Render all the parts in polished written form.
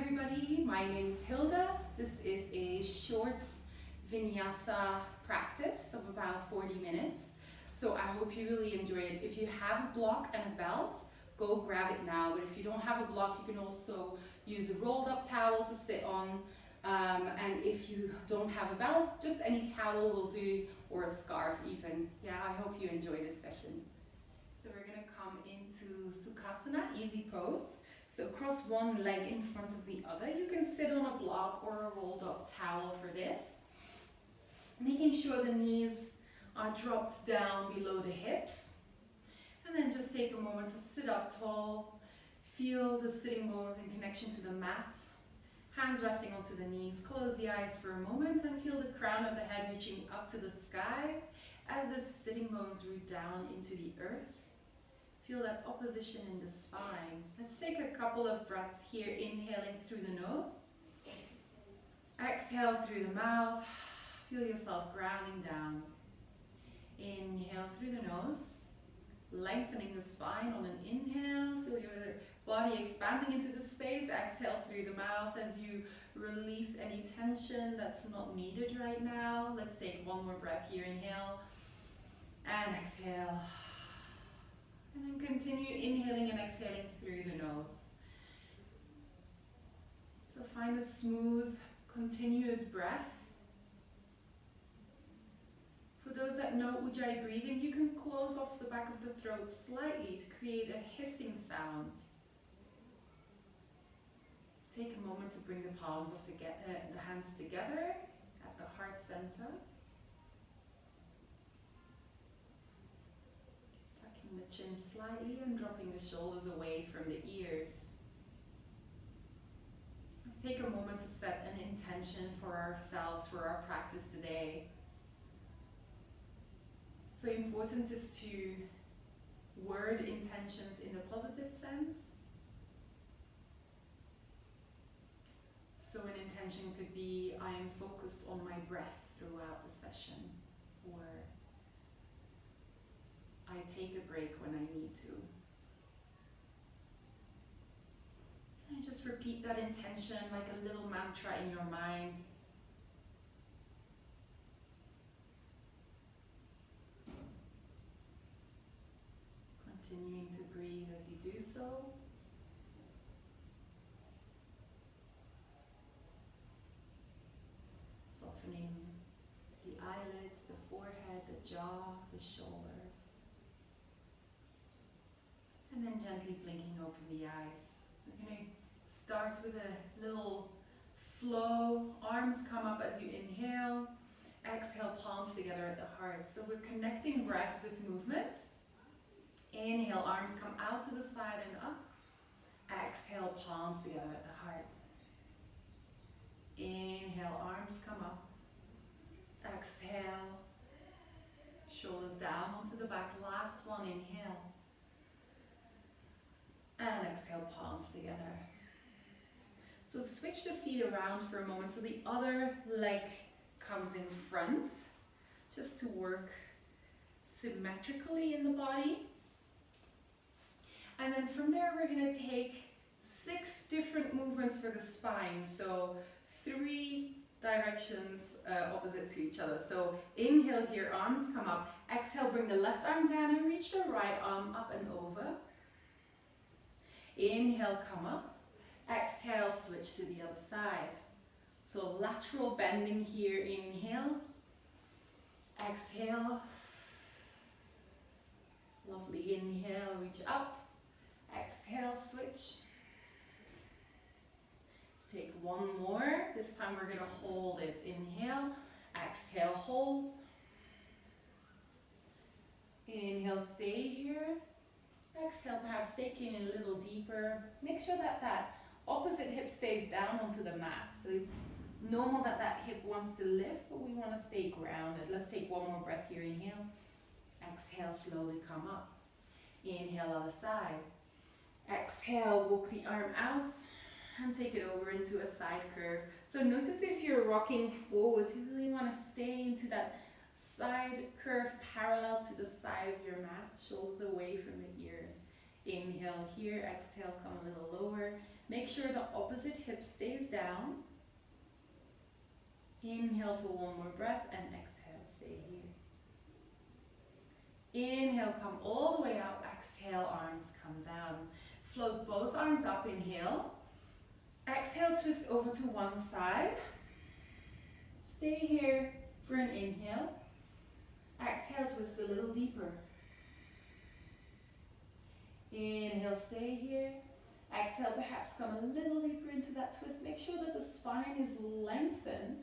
everybody, my name is Hilde. This is a short vinyasa practice of about 40 minutes. So I hope you really enjoy it. If you have a block and a belt, go grab it now. But if you don't have a block, you can also use a rolled up towel to sit on. And if you don't have a belt, just any towel will do, or a scarf even. Yeah, I hope you enjoy this session. So we're gonna come into Sukhasana, easy pose. So cross one leg in front of the other. You can sit on a block or a rolled up towel for this. Making sure the knees are dropped down below the hips. And then just take a moment to sit up tall. Feel the sitting bones in connection to the mat. Hands resting onto the knees. Close the eyes for a moment and feel the crown of the head reaching up to the sky as the sitting bones root down into the earth. Feel that opposition in the spine. Let's take a couple of breaths here, inhaling through the nose. Exhale through the mouth. Feel yourself grounding down. Inhale through the nose, lengthening the spine on an inhale. Feel your body expanding into the space. Exhale through the mouth as you release any tension that's not needed right now. Let's take one more breath here. Inhale and exhale. And then continue inhaling and exhaling through the nose. So find a smooth, continuous breath. For those that know Ujjayi breathing, you can close off the back of the throat slightly to create a hissing sound. Take a moment to bring the palms of the hands together at the heart center. Tucking the chin slightly and dropping the shoulders away from the ears. Let's take a moment to set an intention for ourselves, for our practice today. So important is to word intentions in a positive sense. So an intention could be, I am focused on my breath throughout the session, or I take a break when I need to. And just repeat that intention like a little mantra in your mind. Continuing to breathe as you do so. Softening the eyelids, the forehead, the jaw, the shoulders. And then gently blinking open the eyes. We're going to start with a little flow. Arms come up as you inhale. Exhale, palms together at the heart. So we're connecting breath with movement. Inhale, arms come out to the side and up. Exhale, palms together at the heart. Inhale, arms come up. Exhale, shoulders down onto the back. Last one, inhale. And exhale, palms together. So switch the feet around for a moment so the other leg comes in front, just to work symmetrically in the body. And then from there, we're going to take 6 different movements for the spine. So 3 directions opposite to each other. So inhale here, arms come up. Exhale, bring the left arm down and reach the right arm up and over. Inhale, come up. Exhale, switch to the other side. So lateral bending here, inhale. Exhale. Lovely, inhale, reach up. Exhale, switch. Let's take one more. This time we're going to hold it. Inhale, exhale, hold. Inhale, stay here. Exhale, perhaps taking it a little deeper. Make sure that that opposite hip stays down onto the mat. So it's normal that that hip wants to lift, but we want to stay grounded. Let's take one more breath here. Inhale. Exhale, slowly come up. Inhale, other side. Exhale, walk the arm out and take it over into a side curve. So notice if you're rocking forwards, you really want to stay into that side curve parallel to the side of your mat, shoulders away from the ears. Inhale here, exhale, come a little lower. Make sure the opposite hip stays down. Inhale for one more breath and exhale, stay here. Inhale, come all the way up. Exhale, arms come down. Float both arms up, inhale. Exhale, twist over to one side. Stay here for an inhale. Exhale, twist a little deeper. Inhale, stay here. Exhale, perhaps come a little deeper into that twist. Make sure that the spine is lengthened,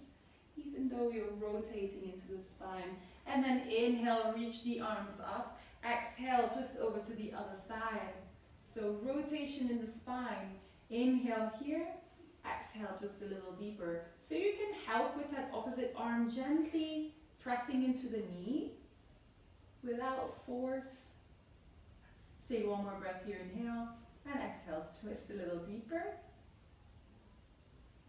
even though you're rotating into the spine. And then inhale, reach the arms up. Exhale, twist over to the other side. So rotation in the spine. Inhale here. Exhale, twist a little deeper. So you can help with that opposite arm gently pressing into the knee without force. Stay one more breath here, inhale, and exhale, twist a little deeper.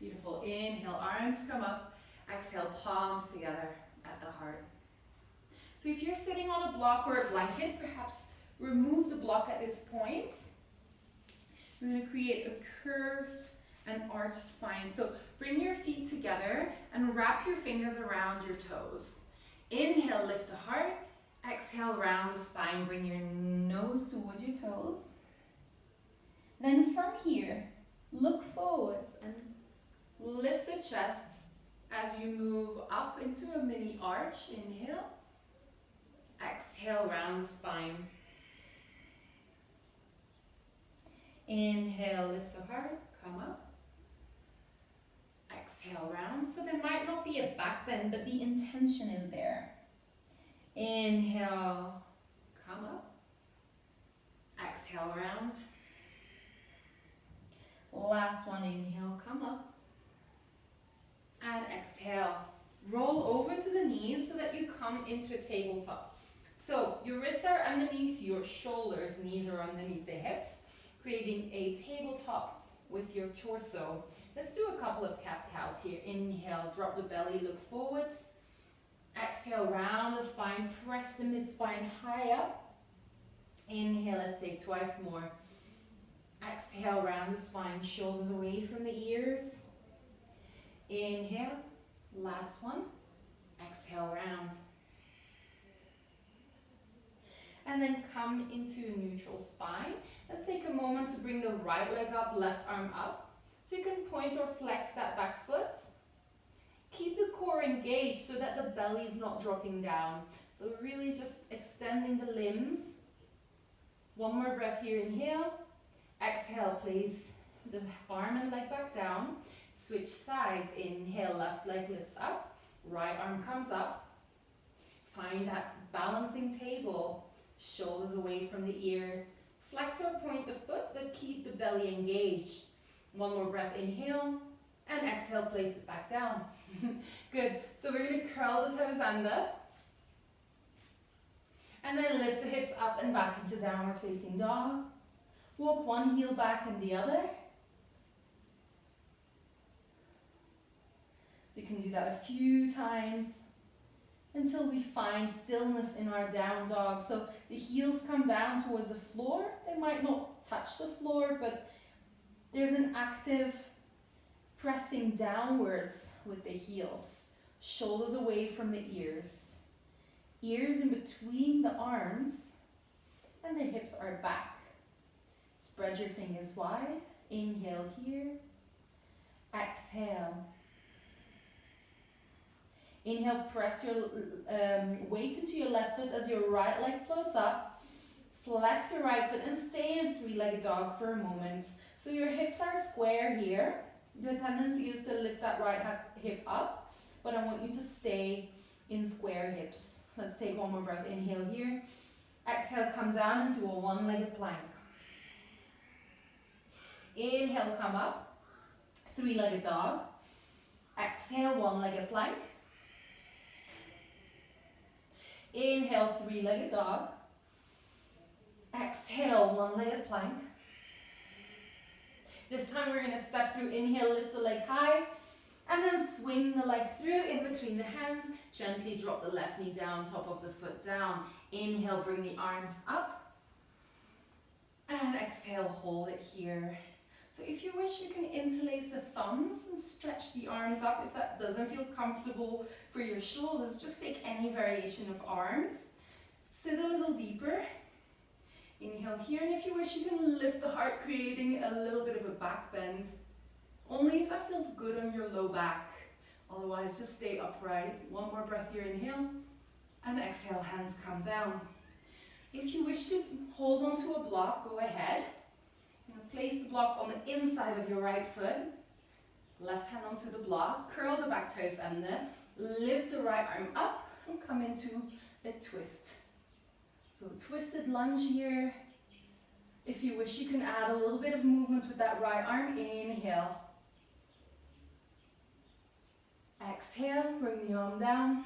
Beautiful. Inhale, arms come up. Exhale, palms together at the heart. So if you're sitting on a block or a blanket, perhaps remove the block at this point. We're going to create a curved and arched spine. So bring your feet together and wrap your fingers around your toes. Inhale, lift the heart. Exhale, round the spine. Bring your nose towards your toes. Then from here, look forwards and lift the chest as you move up into a mini arch. Inhale. Exhale, round the spine. Inhale, lift the heart, come up. Exhale, round. So there might not be a back bend, but the intention is there. Inhale, come up. Exhale, round. Last one, inhale, come up. And exhale. Roll over to the knees so that you come into a tabletop. So your wrists are underneath your shoulders, knees are underneath the hips, creating a tabletop with your torso. Let's do a couple of cat-cows here. Inhale, drop the belly, look forwards. Exhale, round the spine, press the mid-spine high up. Inhale, let's take twice more. Exhale, round the spine, shoulders away from the ears. Inhale, last one. Exhale, round. And then come into neutral spine. Let's take a moment to bring the right leg up, left arm up. So you can point or flex that back foot. Keep the core engaged so that the belly is not dropping down. So really just extending the limbs. One more breath here, inhale. Exhale, place the arm and leg back down. Switch sides, inhale, left leg lifts up. Right arm comes up. Find that balancing table. Shoulders away from the ears. Flex or point the foot, but keep the belly engaged. One more breath, inhale, and exhale, place it back down. Good. So we're going to curl the toes under. And then lift the hips up and back into downward facing dog. Walk one heel back and the other. So you can do that a few times until we find stillness in our down dog. So the heels come down towards the floor. They might not touch the floor, but there's an active pressing downwards with the heels. Shoulders away from the ears. Ears in between the arms, and the hips are back. Spread your fingers wide. Inhale here. Exhale. Inhale, press your weight into your left foot as your right leg floats up. Flex your right foot and stay in three-legged dog for a moment. So your hips are square here. Your tendency is to lift that right hip up, but I want you to stay in square hips. Let's take one more breath. Inhale here. Exhale, come down into a one-legged plank. Inhale, come up. Three-legged dog. Exhale, one-legged plank. Inhale, three-legged dog. Exhale, one-legged plank. This time we're going to step through. Inhale, lift the leg high. And then swing the leg through in between the hands. Gently drop the left knee down, top of the foot down. Inhale, bring the arms up. And exhale, hold it here. So if you wish, you can interlace the thumbs and stretch the arms up. If that doesn't feel comfortable for your shoulders, just take any variation of arms. Sit a little deeper. Inhale here, and if you wish, you can lift the heart, creating a little bit of a back bend. Only if that feels good on your low back. Otherwise, just stay upright. One more breath here, inhale, and exhale, hands come down. If you wish to hold onto a block, go ahead. Place the block on the inside of your right foot. Left hand onto the block, curl the back toes under, lift the right arm up and come into a twist. So twisted lunge here. If you wish, you can add a little bit of movement with that right arm. Inhale. Exhale, bring the arm down.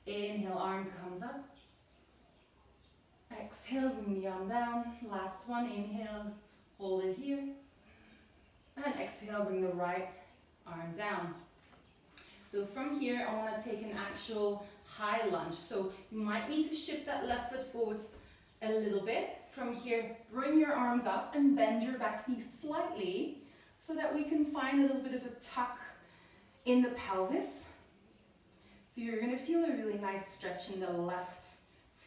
Inhale, arm comes up. Exhale, bring the arm down. Last one, inhale, hold it here. And exhale, bring the right arm down. So from here, I want to take an actual high lunge. So you might need to shift that left foot forwards a little bit. From here, bring your arms up and bend your back knee slightly so that we can find a little bit of a tuck in the pelvis. So you're going to feel a really nice stretch in the left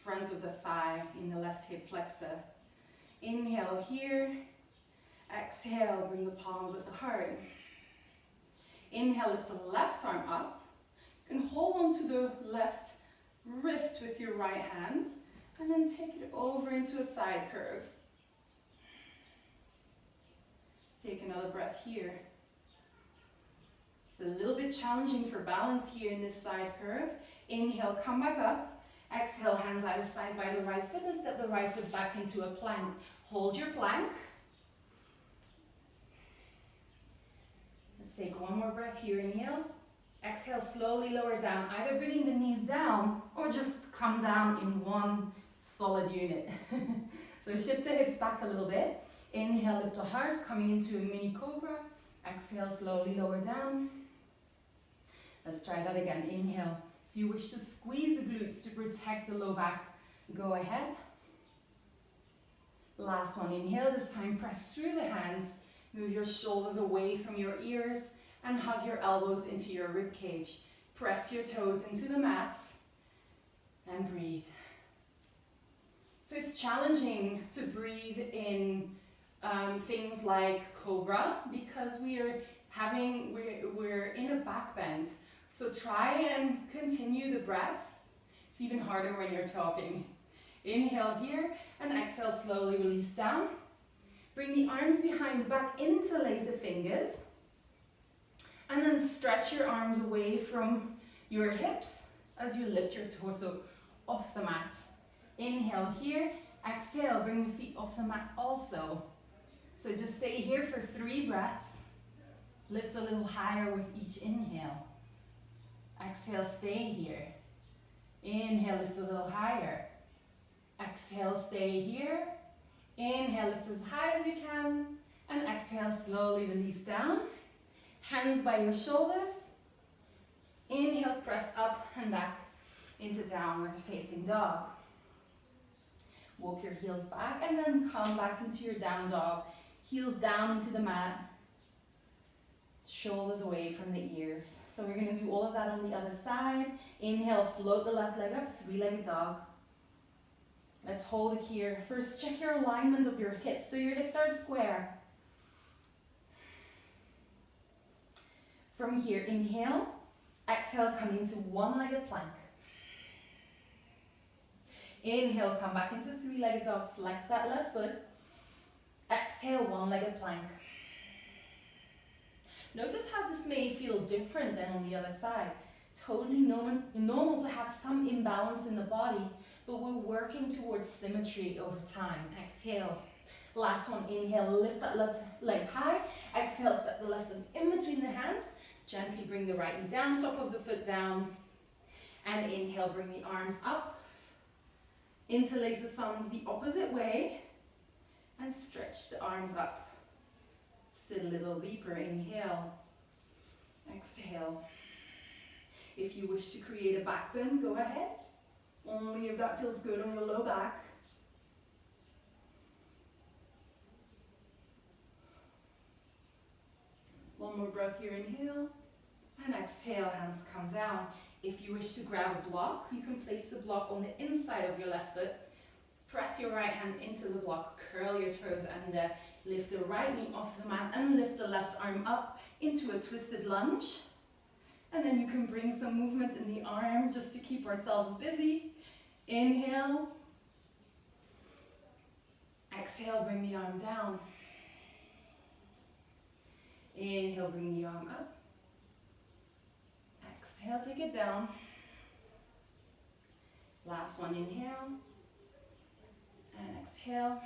front of the thigh, in the left hip flexor. Inhale here. Exhale, bring the palms at the heart. Inhale, lift the left arm up. You can hold on to the left wrist with your right hand and then take it over into a side curve. Let's take another breath here. It's a little bit challenging for balance here in this side curve. Inhale, come back up. Exhale, hands either side by the right foot and step the right foot back into a plank. Hold your plank. Let's take one more breath here. Inhale. Exhale, slowly lower down, either bringing the knees down or just come down in one solid unit. So shift the hips back a little bit. Inhale, lift the heart, coming into a mini cobra. Exhale, slowly lower down. Let's try that again. Inhale. If you wish to squeeze the glutes to protect the low back, go ahead. Last one, inhale. This time press through the hands, move your shoulders away from your ears and hug your elbows into your rib cage. Press your toes into the mats and breathe. So it's challenging to breathe in things like cobra because we're in a back bend. So try and continue the breath. It's even harder when you're talking. Inhale here and exhale, slowly release down. Bring the arms behind the back, interlace the fingers. And then stretch your arms away from your hips as you lift your torso off the mat. Inhale here, exhale, bring the feet off the mat also. So just stay here for 3 breaths. Lift a little higher with each inhale. Exhale, stay here. Inhale, lift a little higher. Exhale, stay here. Inhale, lift as high as you can. And exhale, slowly release down. Hands by your shoulders. Inhale, press up and back into downward facing dog. Walk your heels back and then come back into your down dog. Heels down into the mat. Shoulders away from the ears. So we're going to do all of that on the other side. Inhale, float the left leg up, 3-legged dog. Let's hold it here. First, check your alignment of your hips. So your hips are square. From here, inhale. Exhale, come into 1-legged plank. Inhale, come back into 3-legged dog. Flex that left foot. Exhale, 1-legged plank. Notice how this may feel different than on the other side. Totally normal to have some imbalance in the body, but we're working towards symmetry over time. Exhale. Last one, inhale, lift that left leg high. Exhale, step the left foot in between the hands. Gently bring the right knee down, top of the foot down. And inhale, bring the arms up. Interlace the thumbs the opposite way. And stretch the arms up. Sit a little deeper, inhale, exhale. If you wish to create a back bend, go ahead. Only if that feels good on your low back. more breath here, inhale. And exhale, hands come down. If you wish to grab a block, you can place the block on the inside of your left foot. Press your right hand into the block, curl your toes and lift the right knee off the mat and lift the left arm up into a twisted lunge. And then you can bring some movement in the arm just to keep ourselves busy. Inhale. Exhale, bring the arm down. Inhale, bring the arm up. Exhale, take it down. Last one, inhale. And exhale.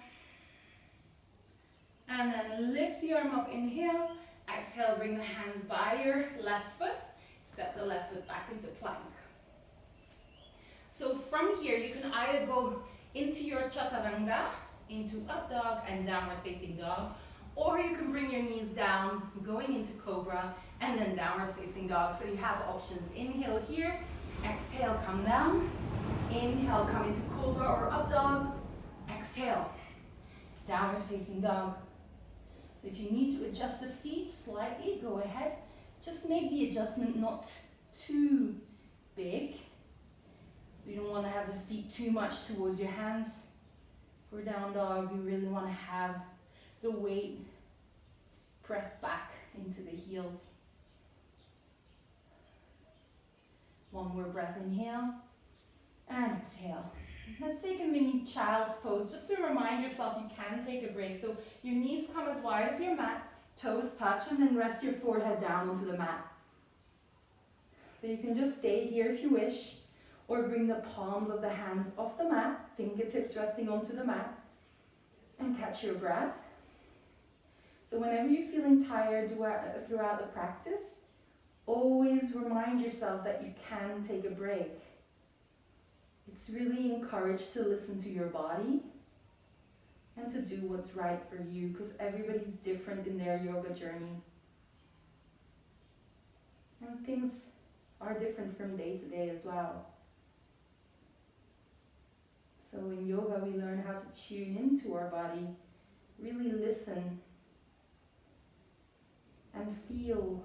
And then lift the arm up, inhale. Exhale, bring the hands by your left foot. Step the left foot back into plank. So from here, you can either go into your chaturanga, into up dog and downward facing dog, or you can bring your knees down, going into cobra, and then downward facing dog. So you have options. Inhale here, exhale, come down. Inhale, come into cobra or up dog. Exhale, downward facing dog. So if you need to adjust the feet slightly, go ahead. Just make the adjustment not too big. So you don't want to have the feet too much towards your hands. For down dog, you really want to have the weight pressed back into the heels. One more breath, inhale and exhale. Let's take a mini child's pose just to remind yourself you can take a break. So your knees come as wide as your mat, toes touch, and then rest your forehead down onto the mat. So you can just stay here if you wish, or bring the palms of the hands off the mat, fingertips resting onto the mat, and catch your breath. So whenever you're feeling tired throughout the practice, always remind yourself that you can take a break. It's really encouraged to listen to your body and to do what's right for you, because everybody's different in their yoga journey. And things are different from day to day as well. So in yoga, we learn how to tune into our body, really listen and feel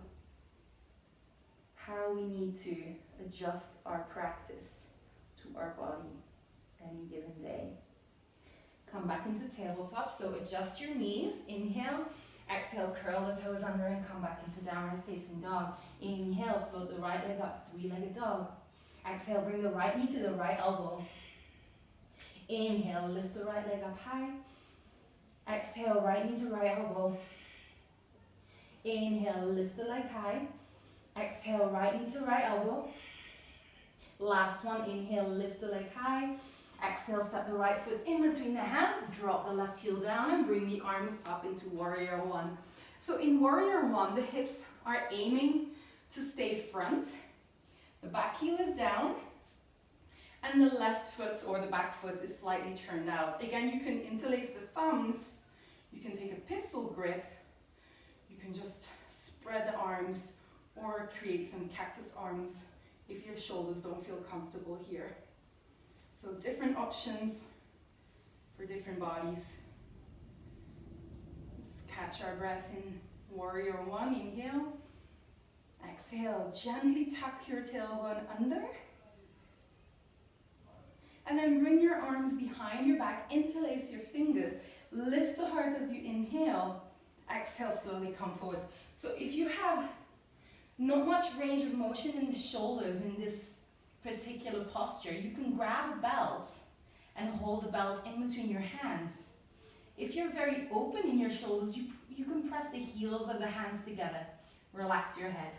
how we need to adjust our practice to our body any given day. Come back into tabletop, so adjust your knees. Inhale, exhale, curl the toes under and come back into downward facing dog. Inhale, float the right leg up, three-legged dog. Exhale, bring the right knee to the right elbow. Inhale, lift the right leg up high. Exhale, right knee to right elbow. Inhale, lift the leg high. Exhale, right knee to right elbow. Last one, inhale, lift the leg high. Exhale, step the right foot in between the hands, drop the left heel down and bring the arms up into warrior one. So in warrior one, the hips are aiming to stay front. The back heel is down and the left foot or the back foot is slightly turned out. Again, you can interlace the thumbs. You can take a pistol grip. You can just spread the arms or create some cactus arms if your shoulders don't feel comfortable here. So different options for different bodies. Let's catch our breath in warrior one. Inhale. Exhale, gently tuck your tailbone under. And then bring your arms behind your back, interlace your fingers, lift the heart as you inhale. Exhale, slowly come forwards. So if you have not much range of motion in the shoulders in this particular posture, you can grab a belt and hold the belt in between your hands. If you're very open in your shoulders, you can press the heels of the hands together. Relax your head.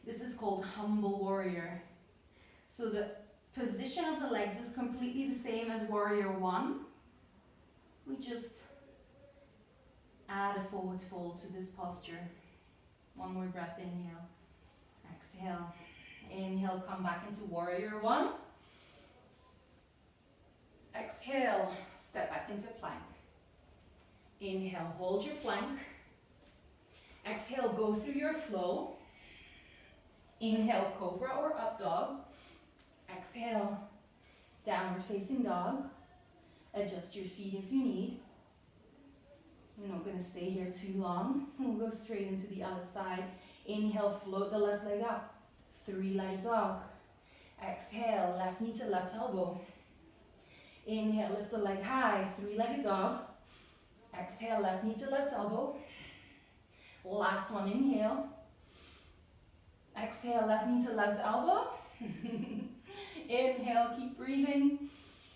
This is called humble warrior. So the position of the legs is completely the same as warrior one. We just add a forward fold to this posture. One more breath, inhale. Exhale. Inhale, come back into warrior one. Exhale, step back into plank. Inhale, hold your plank. Exhale, go through your flow. Inhale, cobra or up dog. Exhale, downward facing dog. Adjust your feet if you need. We're not going to stay here too long. We'll go straight into the other side. Inhale, float the left leg up. Three-legged dog. Exhale, left knee to left elbow. Inhale, lift the leg high. Three-legged dog. Exhale, left knee to left elbow. Last one, inhale. Exhale, left knee to left elbow. Inhale, keep breathing.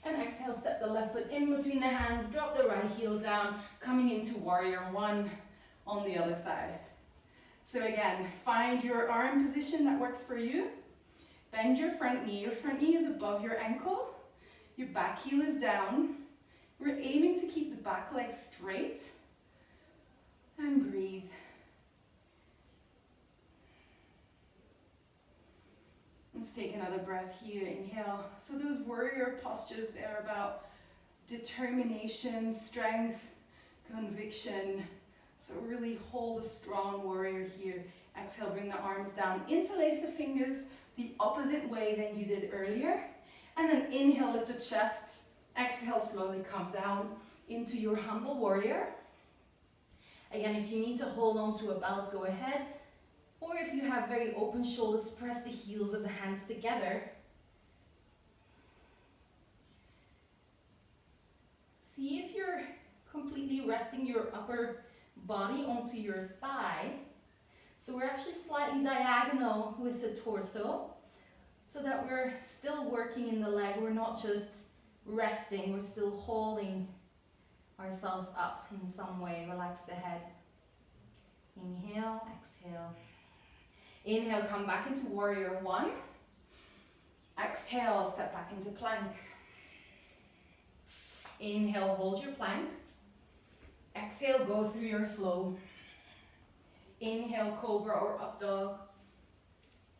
And exhale, step the left foot in between the hands, drop the right heel down, coming into warrior one on the other side. So again, find your arm position that works for you. Bend your front knee. Your front knee is above your ankle. Your back heel is down. We're aiming to keep the back leg straight. And breathe. Let's take another breath here. Inhale. So those warrior postures, they're about determination, strength, conviction. So really hold a strong warrior here. Exhale, bring the arms down. Interlace the fingers the opposite way than you did earlier. And then inhale, lift the chest. Exhale, slowly come down into your humble warrior. Again, if you need to hold on to a belt, go ahead. Or if you have very open shoulders, press the heels of the hands together. See if you're completely resting your upper body onto your thigh. So we're actually slightly diagonal with the torso, so that we're still working in the leg. We're not just resting, we're still holding ourselves up in some way. Relax the head. Inhale, exhale. Inhale, come back into warrior one. Exhale, step back into plank. Inhale, hold your plank. Exhale, go through your flow. Inhale, cobra or up dog.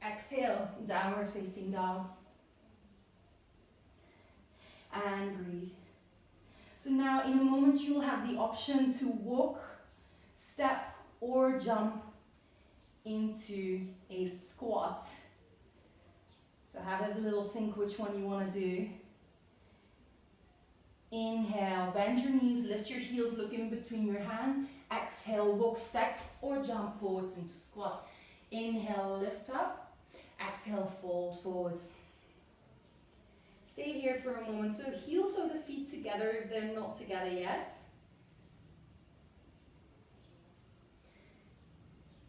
Exhale, downward facing dog. And breathe. So now in a moment you will have the option to walk, step or jump into a squat. So have a little think which one you want to do. Inhale, bend your knees, lift your heels, look in between your hands. Exhale, walk, step or jump forwards into squat. Inhale, lift up. Exhale, fold forwards. Stay here for a moment. So heel toe the feet together if they're not together yet.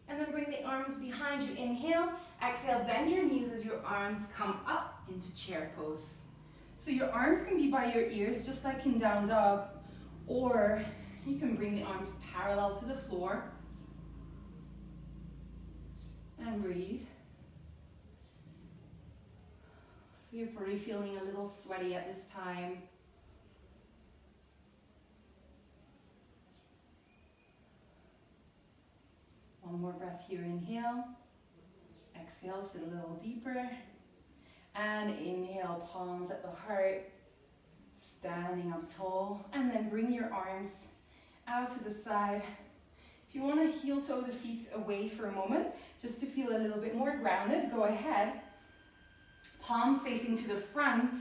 And then bring the arms behind you. Inhale, exhale, bend your knees as your arms come up into chair pose. So your arms can be by your ears, just like in down dog, or you can bring the arms parallel to the floor. And breathe. So you're probably feeling a little sweaty at this time. One more breath here, inhale. Exhale, sit a little deeper. And inhale, palms at the heart, standing up tall. And then bring your arms out to the side. If you want to heel toe the feet away for a moment, just to feel a little bit more grounded, go ahead. Palms facing to the front.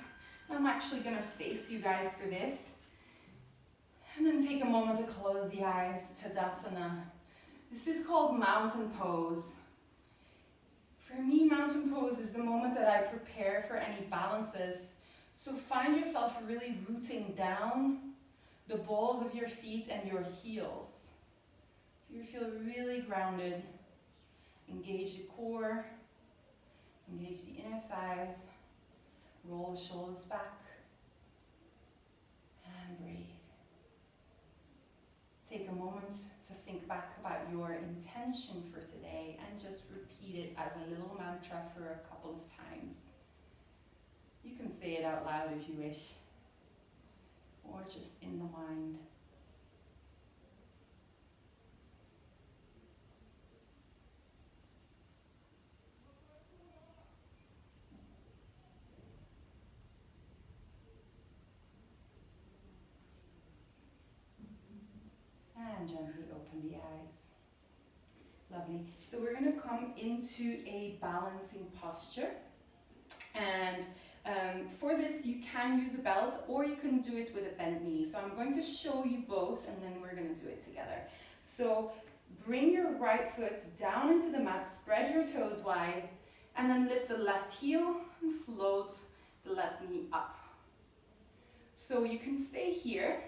I'm actually going to face you guys for this. And then take a moment to close the eyes, Tadasana. This is called mountain pose. For me, mountain pose is the moment that I prepare for any balances. So find yourself really rooting down the balls of your feet and your heels. So you feel really grounded. Engage the core, engage the inner thighs, roll the shoulders back, and breathe. Take a moment to think back about your intention for today and just repeat it as a little mantra for a couple of times. You can say it out loud if you wish, or just in the mind. And gently open the eyes. Lovely. So we're going to come into a balancing posture. And For this, you can use a belt or you can do it with a bent knee. So I'm going to show you both and then we're going to do it together. So bring your right foot down into the mat, spread your toes wide, and then lift the left heel and float the left knee up. So you can stay here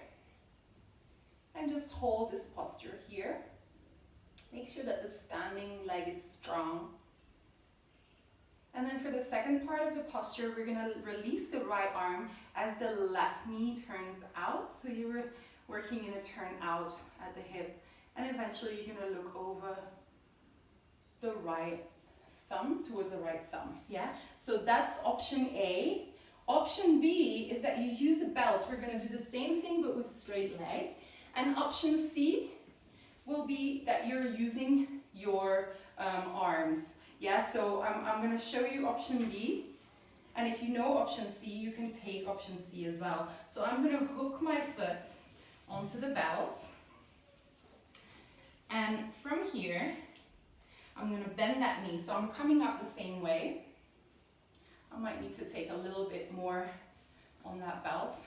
and just hold this posture here. Make sure that the standing leg is strong. And then for the second part of the posture, we're going to release the right arm as the left knee turns out. So you're working in a turn out at the hip. And eventually you're going to look over the right thumb towards the right thumb. Yeah? So that's option A. Option B is that you use a belt. We're going to do the same thing but with straight leg. And option C will be that you're using your arms. Yeah, so I'm going to show you option B. And if you know option C, you can take option C as well. So I'm going to hook my foot onto the belt. And from here, I'm going to bend that knee. So I'm coming up the same way. I might need to take a little bit more on that belt.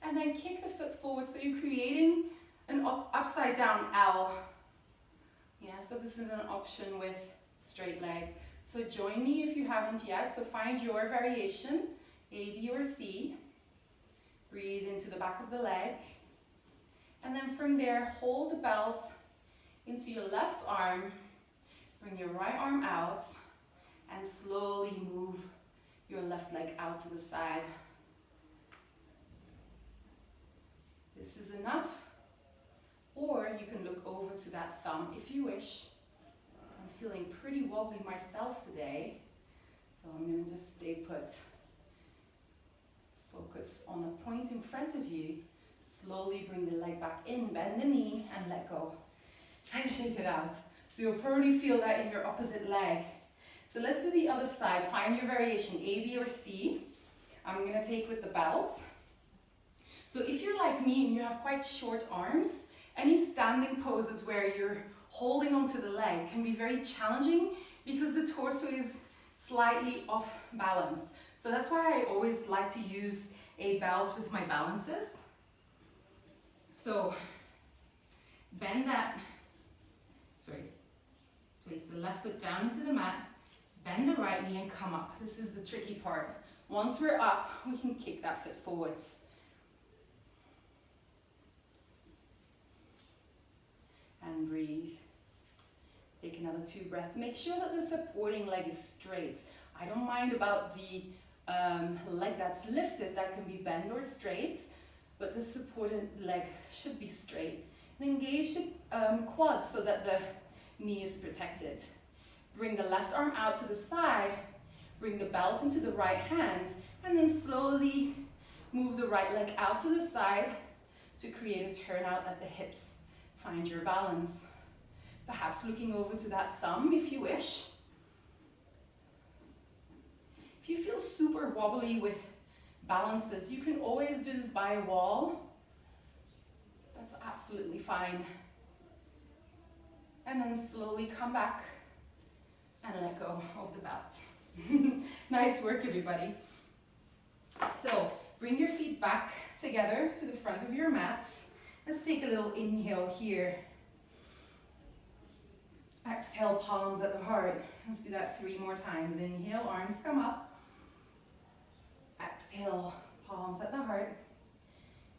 And then kick the foot forward. So you're creating an upside down L. Yeah, so this is an option with straight leg. So join me if you haven't yet. So find your variation, A, B, or C. Breathe into the back of the leg. And then from there, hold the belt into your left arm. Bring your right arm out and slowly move your left leg out to the side. This is enough. Or you can look over to that thumb if you wish. I'm feeling pretty wobbly myself today, so I'm going to just stay put. Focus on the point in front of you. Slowly bring the leg back in, bend the knee, and let go. And shake it out. So you'll probably feel that in your opposite leg. So let's do the other side. Find your variation, A, B, or C. I'm going to take with the belt. So if you're like me and you have quite short arms, any standing poses where you're holding onto the leg can be very challenging because the torso is slightly off balance. So that's why I always like to use a belt with my balances. So bend that, place the left foot down into the mat, bend the right knee and come up. This is the tricky part. Once we're up, we can kick that foot forwards. And breathe. Take another 2 breaths. Make sure that the supporting leg is straight. I don't mind about the leg that's lifted, that can be bent or straight, but the supported leg should be straight. And engage the quads so that the knee is protected. Bring the left arm out to the side, bring the belt into the right hand, and then slowly move the right leg out to the side to create a turnout at the hips. Find your balance. Perhaps looking over to that thumb if you wish. If you feel super wobbly with balances, you can always do this by a wall. That's absolutely fine. And then slowly come back and let go of the belt. Nice work, everybody. So bring your feet back together to the front of your mats. Let's take a little inhale here. Exhale, palms at the heart. Let's do that 3 more times. Inhale, arms come up. Exhale, palms at the heart.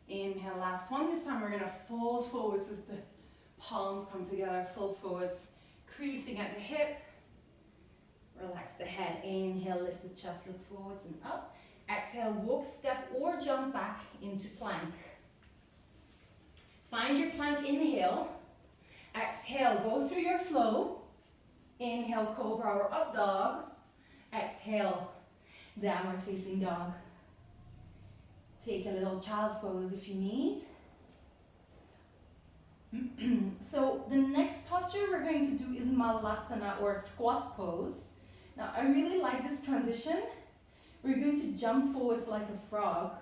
Inhale, last one. This time we're going to fold forwards as the palms come together. Fold forwards, creasing at the hip. Relax the head. Inhale, lift the chest, look forwards and up. Exhale, walk, step, or jump back into plank. Find your plank, inhale. Exhale, go through your flow. Inhale, cobra or up dog. Exhale, downward facing dog. Take a little child's pose if you need. So the next posture we're going to do is malasana or squat pose. Now I really like this transition. We're going to jump forwards like a frog,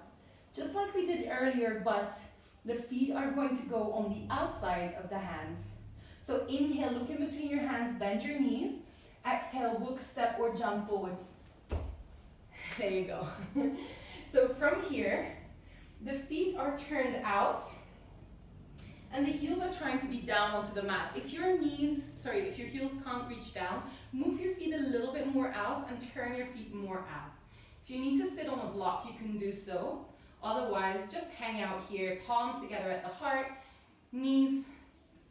just like we did earlier, but the feet are going to go on the outside of the hands. So inhale, look in between your hands, bend your knees. Exhale, walk, step, or jump forwards. There you go. So from here, the feet are turned out and the heels are trying to be down onto the mat. If your heels can't reach down, move your feet a little bit more out and turn your feet more out. If you need to sit on a block, you can do so. Otherwise, just hang out here, palms together at the heart, knees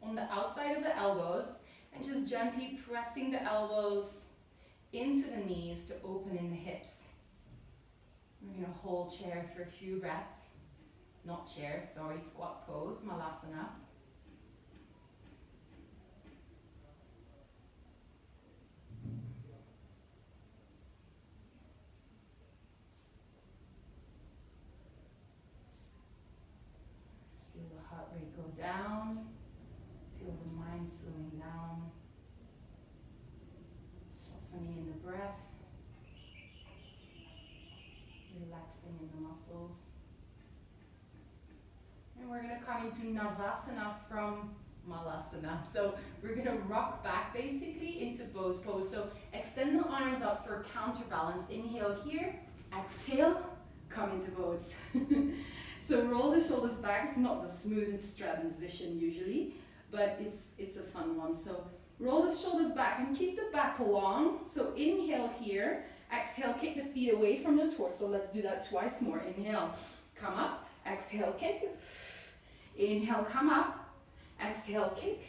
on the outside of the elbows, and just gently pressing the elbows into the knees to open in the hips. We're going to hold chair for a few breaths. Not chair, sorry, squat pose, malasana. Feel the heart rate go down. Feel the mind slowing down. Softening in the breath. Relaxing in the muscles. And we're going to come into Navasana from Malasana. So we're going to rock back basically into both poses. So extend the arms up for counterbalance. Inhale here, exhale, come into both. So roll the shoulders back. It's not the smoothest transition usually, but it's a fun one. So roll the shoulders back and keep the back long. So inhale here, exhale, kick the feet away from the torso. Let's do that twice more. Inhale, come up, exhale, kick. Inhale, come up, exhale, kick.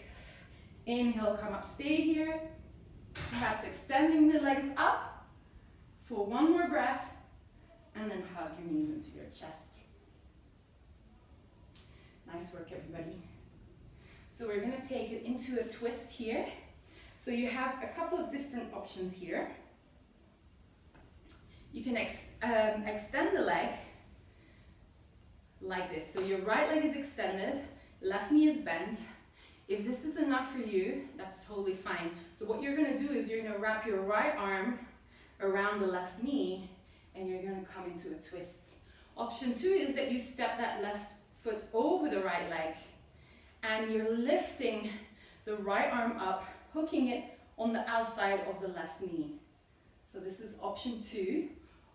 Inhale, come up, stay here. Perhaps extending the legs up for one more breath, and then hug your knees into your chest. Nice work, everybody. So we're going to take it into a twist here. So you have a couple of different options here. You can extend the leg like this. So your right leg is extended, left knee is bent. If this is enough for you, that's totally fine. So what you're going to do is you're going to wrap your right arm around the left knee and you're going to come into a twist. Option 2 is that you step that left foot over the right leg and you're lifting the right arm up, hooking it on the outside of the left knee. So this is option 2.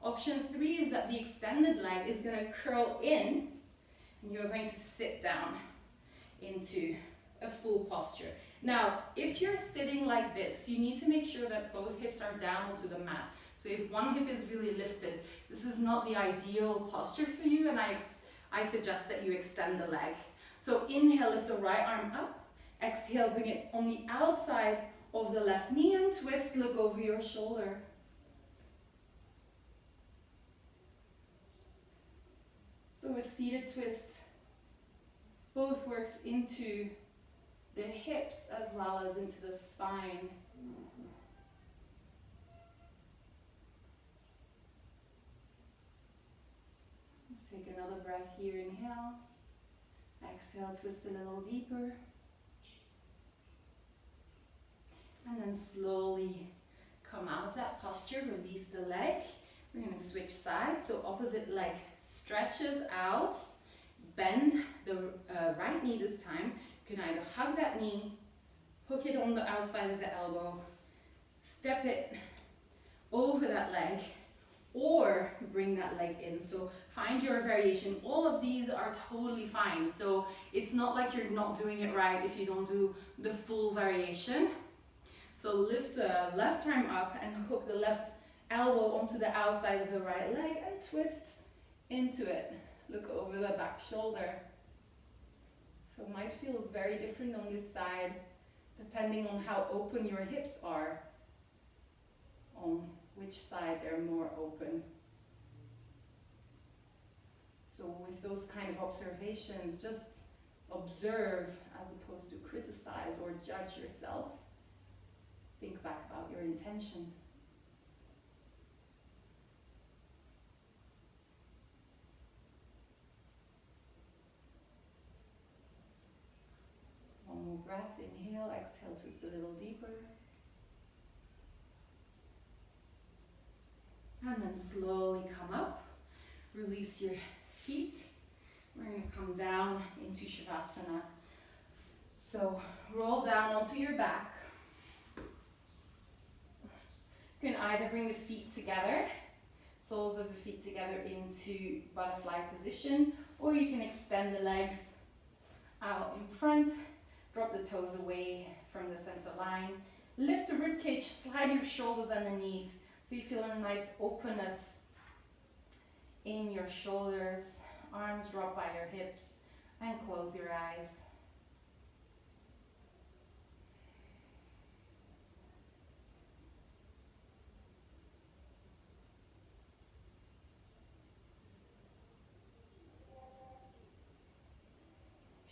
Option 3 is that the extended leg is going to curl in and you're going to sit down into a full posture. Now, if you're sitting like this, you need to make sure that both hips are down onto the mat. So if one hip is really lifted, this is not the ideal posture for you, and I suggest that you extend the leg. So inhale, lift the right arm up. Exhale, bring it on the outside of the left knee and twist, look over your shoulder. So a seated twist both works into the hips as well as into the spine. Let's take another breath here. Inhale. Exhale, twist a little deeper. And then slowly come out of that posture, release the leg. We're going to switch sides. So opposite leg stretches out. Bend the right knee this time. You can either hug that knee, hook it on the outside of the elbow, step it over that leg, or bring that leg in. So find your variation. All of these are totally fine. So it's not like you're not doing it right if you don't do the full variation. So lift the left arm up and hook the left elbow onto the outside of the right leg and twist into it. Look over the back shoulder. So it might feel very different on this side, depending on how open your hips are, on which side they're more open. So with those kind of observations, just observe as opposed to criticize or judge yourself. Think back about your intention. One more breath, inhale, exhale, twist a little deeper. And then slowly come up, release your feet. We're going to come down into Shavasana. So roll down onto your back. You can either bring the feet together, soles of the feet together into butterfly position, or you can extend the legs out in front, drop the toes away from the center line, lift the rib cage, slide your shoulders underneath so you feel a nice openness in your shoulders, arms drop by your hips, and close your eyes.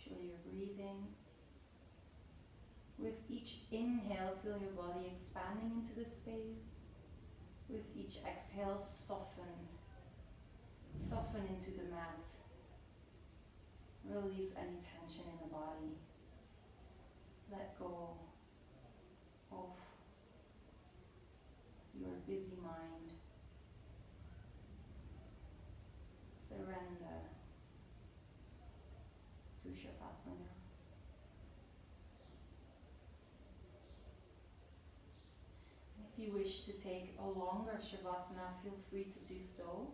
Sure you're breathing. With each inhale, feel your body expanding into the space. With each exhale, soften into the mat. Release any tension in the body. Let go of your busy mind. Surrender to Shavasana. If you wish to take a longer Shavasana, feel free to do so.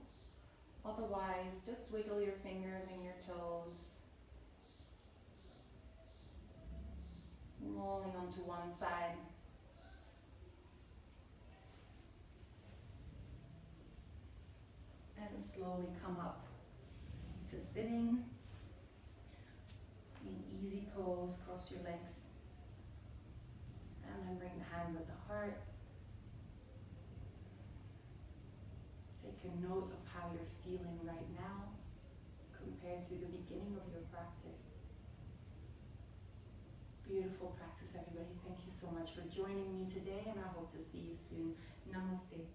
Otherwise, just wiggle your fingers and your toes, rolling onto one side. And slowly come up to sitting. In easy pose, cross your legs. And then bring the hand with the heart. Take a note of how you're feeling right now compared to the beginning of your practice. Beautiful practice, everybody. Thank you so much for joining me today, and I hope to see you soon. Namaste.